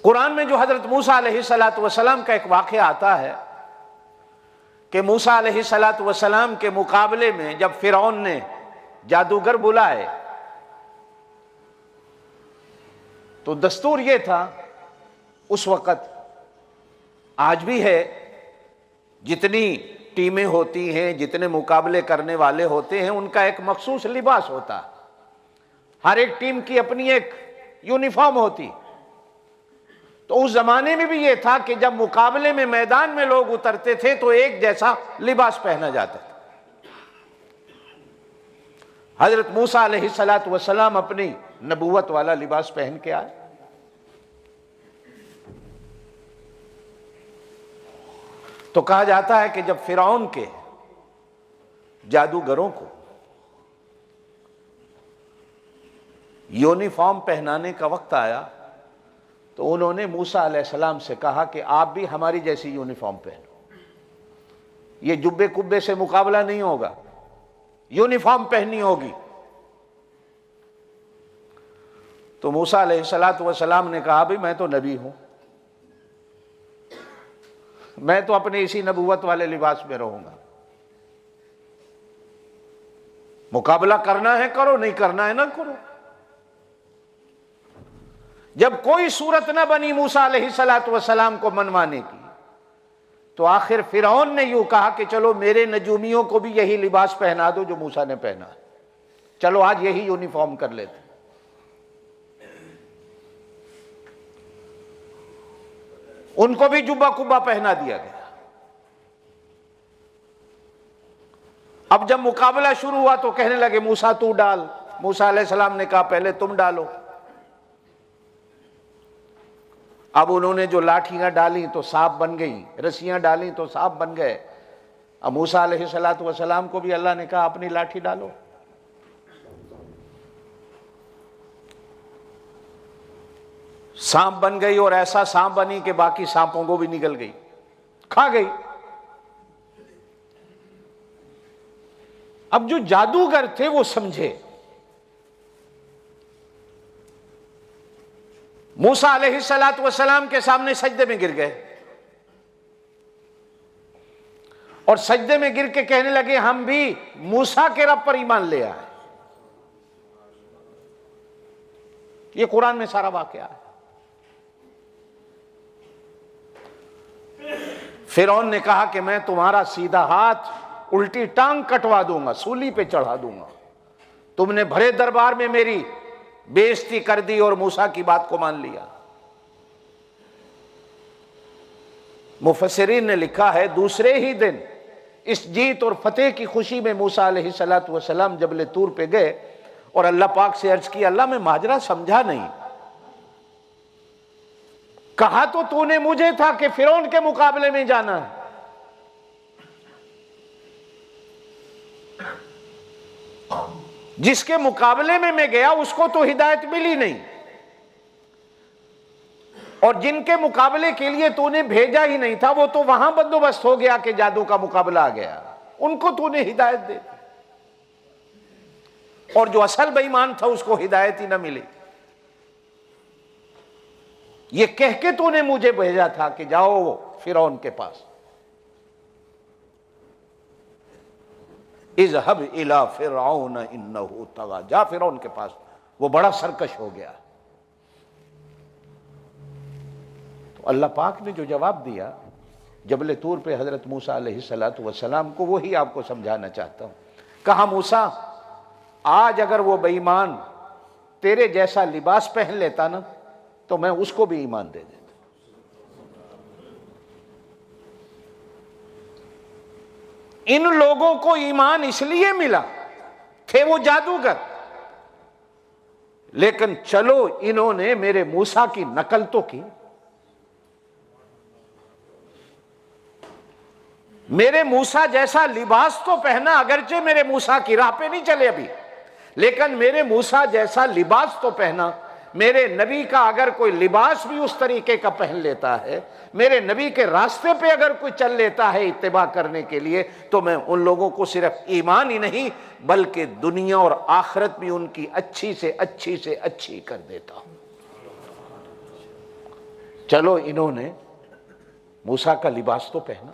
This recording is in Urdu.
قرآن میں جو حضرت موسیٰ علیہ السلام کا ایک واقعہ آتا ہے کہ موسیٰ علیہ السلام کے مقابلے میں جب فرعون نے جادوگر بلائے تو دستور یہ تھا اس وقت، آج بھی ہے، جتنی ٹیمیں ہوتی ہیں، جتنے مقابلے کرنے والے ہوتے ہیں، ان کا ایک مخصوص لباس ہوتا ہے، ہر ایک ٹیم کی اپنی ایک یونیفارم ہوتی۔ تو اس زمانے میں بھی یہ تھا کہ جب مقابلے میں میدان میں لوگ اترتے تھے تو ایک جیسا لباس پہنا جاتا تھا۔ حضرت موسیٰ علیہ السلام اپنی نبوت والا لباس پہن کے آئے۔ تو کہا جاتا ہے کہ جب فرعون کے جادوگروں کو یونیفارم پہنانے کا وقت آیا تو انہوں نے موسیٰ علیہ السلام سے کہا کہ آپ بھی ہماری جیسی یونیفارم پہنو، یہ جبے کبے سے مقابلہ نہیں ہوگا، یونیفارم پہننی ہوگی۔ تو موسیٰ علیہ السلام نے کہا بھی میں تو نبی ہوں، میں تو اپنے اسی نبوت والے لباس میں رہوں گا، مقابلہ کرنا ہے کرو، نہیں کرنا ہے نہ کرو۔ جب کوئی صورت نہ بنی موسیٰ علیہ السلام کو منوانے کی تو آخر فرعون نے یوں کہا کہ چلو میرے نجومیوں کو بھی یہی لباس پہنا دو جو موسیٰ نے پہنا ہے، چلو آج یہی یونیفارم کر لیتے۔ ان کو بھی جبہ کبا پہنا دیا گیا۔ اب جب مقابلہ شروع ہوا تو کہنے لگے موسیٰ تو ڈال، موسیٰ علیہ السلام نے کہا پہلے تم ڈالو۔ اب انہوں نے جو لاٹھیاں ڈالیں تو سانپ بن گئیں، رسیاں ڈالیں تو سانپ بن گئے۔ اب موسیٰ علیہ السلام کو بھی اللہ نے کہا اپنی لاٹھی ڈالو۔ سانپ بن گئی، اور ایسا سانپ بنی کہ باقی سانپوں کو بھی نگل گئی، کھا گئی۔ اب جو جادوگر تھے وہ سمجھے، موسیٰ علیہ السلام کے سامنے سجدے میں گر گئے، اور سجدے میں گر کے کہنے لگے ہم بھی موسیٰ کے رب پر ایمان لے آئے۔ یہ قرآن میں سارا واقعہ ہے۔ فرعون نے کہا کہ میں تمہارا سیدھا ہاتھ الٹی ٹانگ کٹوا دوں گا، سولی پہ چڑھا دوں گا، تم نے بھرے دربار میں میری بے عزتی کر دی اور موسیٰ کی بات کو مان لیا۔ مفسرین نے لکھا ہے دوسرے ہی دن اس جیت اور فتح کی خوشی میں موسیٰ علیہ السلام جبل طور پہ گئے اور اللہ پاک سے عرض کی اللہ میں ماجرا سمجھا نہیں، کہا تو نے مجھے تھا کہ فرعون کے مقابلے میں جانا ہے، جس کے مقابلے میں گیا اس کو تو ہدایت ملی نہیں، اور جن کے مقابلے کے لیے تو نے بھیجا ہی نہیں تھا وہ تو وہاں بندوبست ہو گیا کہ جادو کا مقابلہ آ گیا، ان کو تو نے ہدایت دے، اور جو اصل بے ایمان تھا اس کو ہدایت ہی نہ ملی۔ یہ کہہ کے تو نے مجھے بھیجا تھا کہ جاؤ فرعون کے پاس، اذهب الى فرعون انه طغى، جا فرعون کے پاس، وہ بڑا سرکش ہو گیا۔ تو اللہ پاک نے جو جواب دیا جبل طور پہ حضرت موسیٰ علیہ السلام کو، وہی آپ کو سمجھانا چاہتا ہوں۔ کہا موسیٰ آج اگر وہ بے ایمان تیرے جیسا لباس پہن لیتا نا تو میں اس کو بھی ایمان دے دیتا۔ ان لوگوں کو ایمان اس لیے ملا تھے وہ جادوگر، لیکن چلو انہوں نے میرے موسیٰ کی نقل تو کی، میرے موسیٰ جیسا لباس تو پہنا، اگرچہ میرے موسیٰ کی راہ پہ نہیں چلے ابھی، لیکن میرے موسیٰ جیسا لباس تو پہنا۔ میرے نبی کا اگر کوئی لباس بھی اس طریقے کا پہن لیتا ہے، میرے نبی کے راستے پہ اگر کوئی چل لیتا ہے اتباع کرنے کے لیے، تو میں ان لوگوں کو صرف ایمان ہی نہیں بلکہ دنیا اور آخرت بھی ان کی اچھی سے اچھی سے اچھی کر دیتا ہوں۔ چلو انہوں نے موسیٰ کا لباس تو پہنا،